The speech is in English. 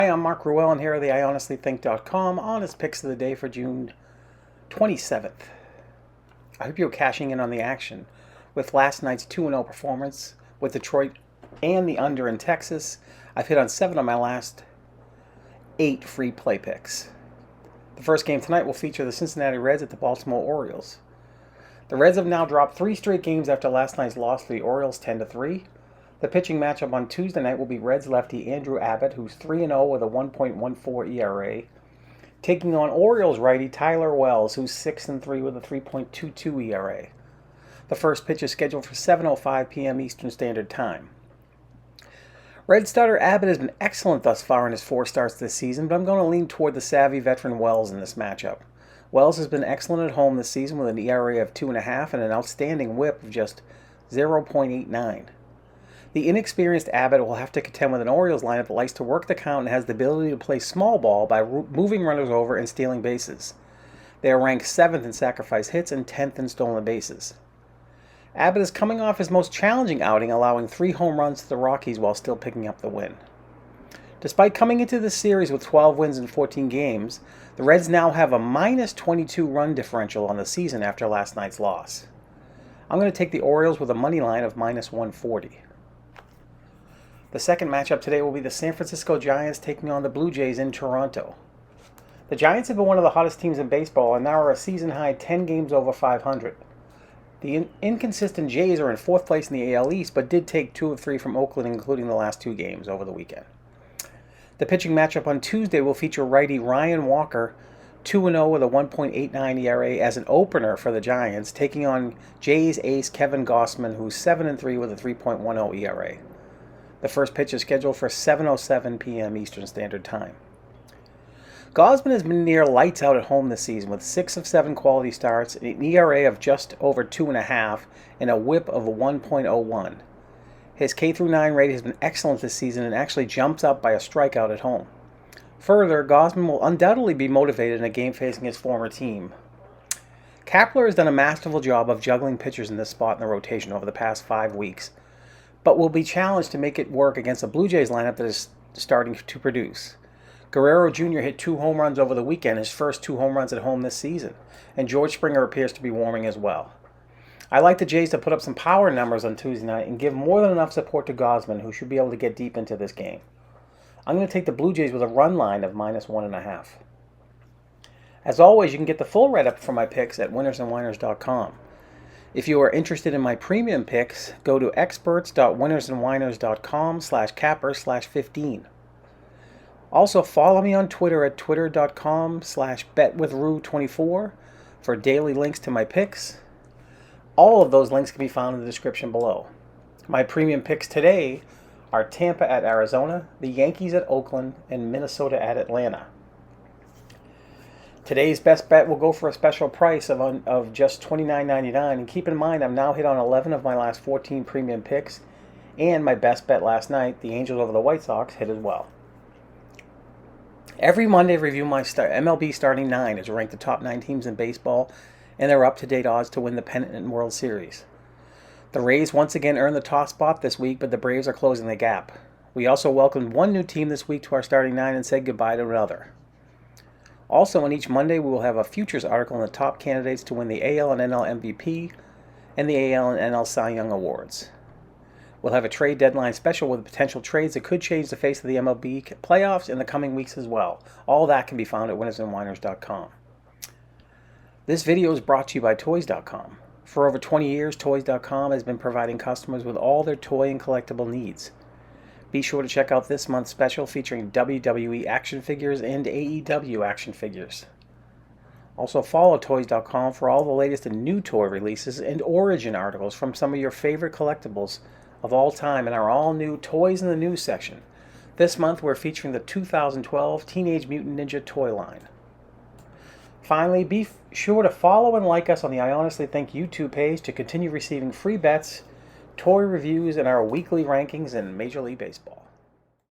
Hi, I'm Mark Ruel, and here are the IHonestlyThink.com honest picks of the day for June 27th. I hope you're cashing in on the action. With last night's 2-0 performance with Detroit and the under in Texas, I've hit on 7 of my last 8 free play picks. The first game tonight will feature the Cincinnati Reds at the Baltimore Orioles. The Reds have now dropped 3 straight games after last night's loss to the Orioles 10-3. The pitching matchup on Tuesday night will be Reds lefty Andrew Abbott, who's 3-0 with a 1.14 ERA, taking on Orioles righty Tyler Wells, who's 6-3 with a 3.22 ERA. The first pitch is scheduled for 7:05 p.m. Eastern Standard Time. Red starter Abbott has been excellent thus far in his 4 starts this season, but I'm going to lean toward the savvy veteran Wells in this matchup. Wells has been excellent at home this season with an ERA of 2.5 and an outstanding WHIP of just 0.89. The inexperienced Abbott will have to contend with an Orioles lineup that likes to work the count and has the ability to play small ball by moving runners over and stealing bases. They are ranked 7th in sacrifice hits and 10th in stolen bases. Abbott is coming off his most challenging outing, allowing 3 home runs to the Rockies while still picking up the win. Despite coming into this series with 12 wins in 14 games, the Reds now have a minus 22 run differential on the season after last night's loss. I'm going to take the Orioles with a money line of minus 140. The second matchup today will be the San Francisco Giants taking on the Blue Jays in Toronto. The Giants have been one of the hottest teams in baseball and now are a season-high 10 games over 500. The inconsistent Jays are in 4th place in the AL East, but did take 2 of 3 from Oakland, including the last 2 games over the weekend. The pitching matchup on Tuesday will feature righty Ryan Walker, 2-0 with a 1.89 ERA as an opener for the Giants, taking on Jays ace Kevin Gausman, who's 7-3 with a 3.10 ERA. The first pitch is scheduled for 7:07 p.m. Eastern Standard Time. Gausman has been near lights out at home this season with 6 of 7 quality starts, an ERA of just over 2.5, and a WHIP of 1.01. His K-9 rate has been excellent this season and actually jumps up by a strikeout at home. Further, Gausman will undoubtedly be motivated in a game facing his former team. Kapler has done a masterful job of juggling pitchers in this spot in the rotation over the past 5 weeks, but will be challenged to make it work against a Blue Jays lineup that is starting to produce. Guerrero Jr. hit 2 home runs over the weekend, his first 2 home runs at home this season, and George Springer appears to be warming as well. I like the Jays to put up some power numbers on Tuesday night and give more than enough support to Gausman, who should be able to get deep into this game. I'm going to take the Blue Jays with a run line of minus 1.5. As always, you can get the full write-up for my picks at winnersandwhiners.com. If you are interested in my premium picks, go to experts.winnersandwhiners.com/capper/15. Also, follow me on Twitter at twitter.com/betwithru24 for daily links to my picks. All of those links can be found in the description below. My premium picks today are Tampa at Arizona, the Yankees at Oakland, and Minnesota at Atlanta. Today's best bet will go for a special price of just $29.99, and keep in mind I've now hit on 11 of my last 14 premium picks, and my best bet last night, the Angels over the White Sox, hit as well. Every Monday I review my MLB starting 9 as rank the top 9 teams in baseball and their up-to-date odds to win the pennant and World Series. The Rays once again earned the top spot this week, but the Braves are closing the gap. We also welcomed one new team this week to our starting 9 and said goodbye to another. Also, on each Monday, we will have a futures article on the top candidates to win the AL and NL MVP and the AL and NL Cy Young Awards. We'll have a trade deadline special with potential trades that could change the face of the MLB playoffs in the coming weeks as well. All that can be found at winnersandwhiners.com. This video is brought to you by Toys.com. For over 20 years, Toys.com has been providing customers with all their toy and collectible needs. Be sure to check out this month's special featuring WWE action figures and AEW action figures. Also follow Toys.com for all the latest and new toy releases and origin articles from some of your favorite collectibles of all time in our all-new Toys in the News section. This month we're featuring the 2012 Teenage Mutant Ninja toy line. Finally, be sure to follow and like us on the I Honestly Think YouTube page to continue receiving free bets, toy reviews, and our weekly rankings in Major League Baseball.